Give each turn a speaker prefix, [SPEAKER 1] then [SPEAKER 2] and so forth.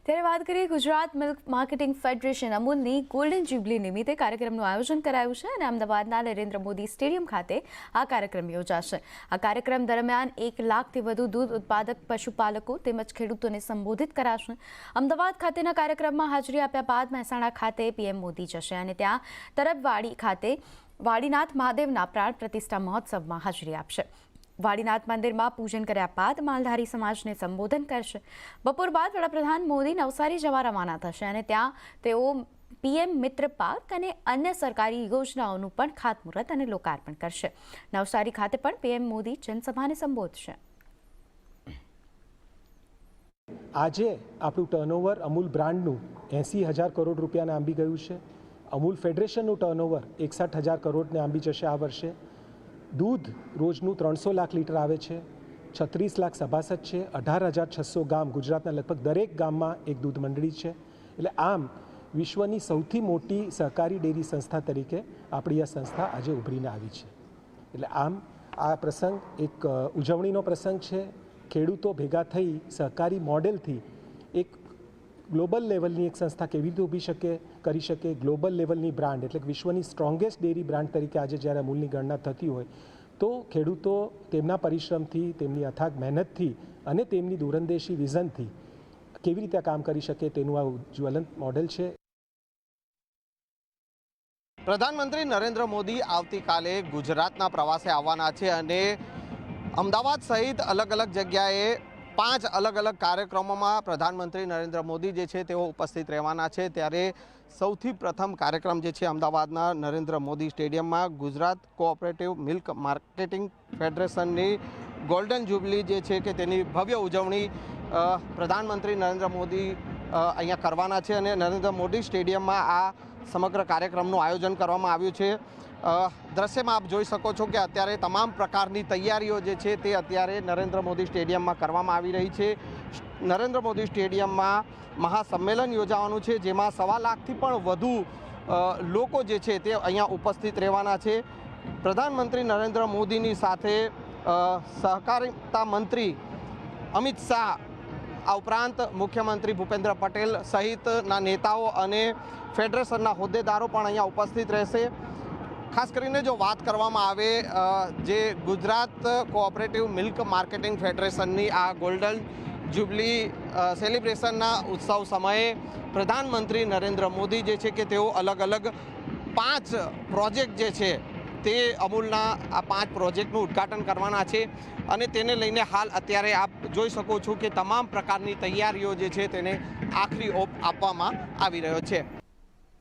[SPEAKER 1] ત્યારે વાત કરીએ ગુજરાત મિલ્ક માર્કેટિંગ ફેડરેશન અમૂલની ગોલ્ડન જ્યુબલી નિમિત્તે કાર્યક્રમનું આયોજન કરાયું છે અને અમદાવાદના નરેન્દ્ર મોદી સ્ટેડિયમ ખાતે આ કાર્યક્રમ યોજાશે। આ કાર્યક્રમ દરમિયાન 1 લાખથી વધુ દૂધ ઉત્પાદક પશુપાલકો તેમજ ખેડૂતોને સંબોધિત કરાશે। અમદાવાદ ખાતેના કાર્યક્રમમાં હાજરી આપ્યા બાદ મહેસાણા ખાતે પીએમ મોદી જશે અને ત્યાં તરબવાડી ખાતે વાડીનાથ મહાદેવના પ્રાણ પ્રતિષ્ઠા મહોત્સવમાં હાજરી આપશે। વાડીનાથ મંદિરમાં પૂજન કર્યા બાદ માલધારી સમાજને સંબોધન કરશે। બપોર બાદ વડાપ્રધાન મોદી નવસારી જવા રવાના થશે અને ત્યાં તેઓ પીએમ મિત્ર પાર્ક અને અન્ય સરકારી યોજનાઓનું પણ ખાતમુહૂર્ત અને લોકાર્પણ કરશે। નવસારી ખાતે પણ પીએમ મોદી જનસભાને સંબોધશે।
[SPEAKER 2] આજે આપણું ટર્નઓવર અમૂલ બ્રાન્ડનું 80,000 કરોડ રૂપિયાને આંબી ગયું છે। અમૂલ ફેડરેશનનું ટર્નઓવર 61,000 કરોડને આંબી જશે આ વર્ષે। દૂધ રોજનું 300 લાખ લીટર આવે છે। 36 લાખ સભાસદ છે। 18,600 ગામ, ગુજરાતના લગભગ દરેક ગામમાં એક દૂધ મંડળી છે। એટલે આમ વિશ્વની સૌથી મોટી સહકારી ડેરી સંસ્થા તરીકે આપણી આ સંસ્થા આજે ઉભરીને આવી છે। એટલે આમ આ પ્રસંગ એક ઉજવણીનો પ્રસંગ છે। ખેડૂતો ભેગા થઈ સહકારી મોડેલથી એક ગ્લોબલ લેવલની એક સંસ્થા કેવી રીતે ઊભી કરી શકે, ગ્લોબલ લેવલની બ્રાન્ડ એટલે વિશ્વની સ્ટ્રોંગેસ્ટ ડેરી બ્રાન્ડ તરીકે આજે જ્યારે અમૂલની ગણના થતી હોય તો ખેડૂતો તેમના પરિશ્રમથી, તેમની અથાગ મહેનતથી અને તેમની દૂરંદેશી વિઝનથી કેવી રીતે કામ કરી શકે તેનું આ જ્વલંત મોડેલ છે।
[SPEAKER 3] પ્રધાનમંત્રી નરેન્દ્ર મોદી આવતીકાલે ગુજરાતના પ્રવાસે આવવાના છે અને અમદાવાદ સહિત અલગ અલગ જગ્યાએ 5 અલગ અલગ કાર્યક્રમોમાં પ્રધાનમંત્રી નરેન્દ્ર મોદી જે છે તેઓ ઉપસ્થિત રહેવાના છે। ત્યારે સૌથી પ્રથમ કાર્યક્રમ જે છે અમદાવાદના નરેન્દ્ર મોદી સ્ટેડિયમમાં ગુજરાત કોઓપરેટિવ મિલ્ક માર્કેટિંગ ફેડરેશનની ગોલ્ડન જ્યુબલી જે છે કે તેની ભવ્ય ઉજવણી પ્રધાનમંત્રી નરેન્દ્ર મોદી અહીંયા કરવાના છે અને નરેન્દ્ર મોદી સ્ટેડિયમમાં આ સમગ્ર કાર્યક્રમનું આયોજન કરવામાં આવ્યું છે। દ્રશ્યમાં આપ જોઈ શકો છો કે અત્યારે તમામ પ્રકારની તૈયારીઓ જે છે તે અત્યારે નરેન્દ્ર મોદી સ્ટેડિયમમાં કરવામાં આવી રહી છે। નરેન્દ્ર મોદી સ્ટેડિયમમાં મહાસંમેલન યોજાવાનું છે જેમાં 1.25 લાખથી પણ વધુ લોકો જે છે તે અહીંયા ઉપસ્થિત રહેવાના છે। પ્રધાનમંત્રી નરેન્દ્ર મોદીની સાથે સહકારિતા મંત્રી અમિત શાહ, આ ઉપરાંત મુખ્યમંત્રી ભૂપેન્દ્ર પટેલ સહિતના નેતાઓ અને ફેડરેશનના હોદ્દેદારો પણ અહીંયા ઉપસ્થિત રહેશે। ખાસ કરીને જો વાત કરવામાં આવે જે ગુજરાત કોઓપરેટિવ મિલ્ક માર્કેટિંગ ફેડરેશનની આ ગોલ્ડન જ્યુબલી સેલિબ્રેશનના ઉત્સવ સમયે પ્રધાનમંત્રી નરેન્દ્ર મોદી જે છે કે તેઓ અલગ અલગ 5 પ્રોજેક્ટ જે છે તે અમૂલના આ 5 પ્રોજેક્ટનું ઉદ્ઘાટન કરવાના છે અને તેને લઈને હાલ અત્યારે આપ જોઈ શકો છો કે તમામ પ્રકારની તૈયારીઓ જે છે તેને આખરી ઓપ આપવામાં આવી રહ્યો છે।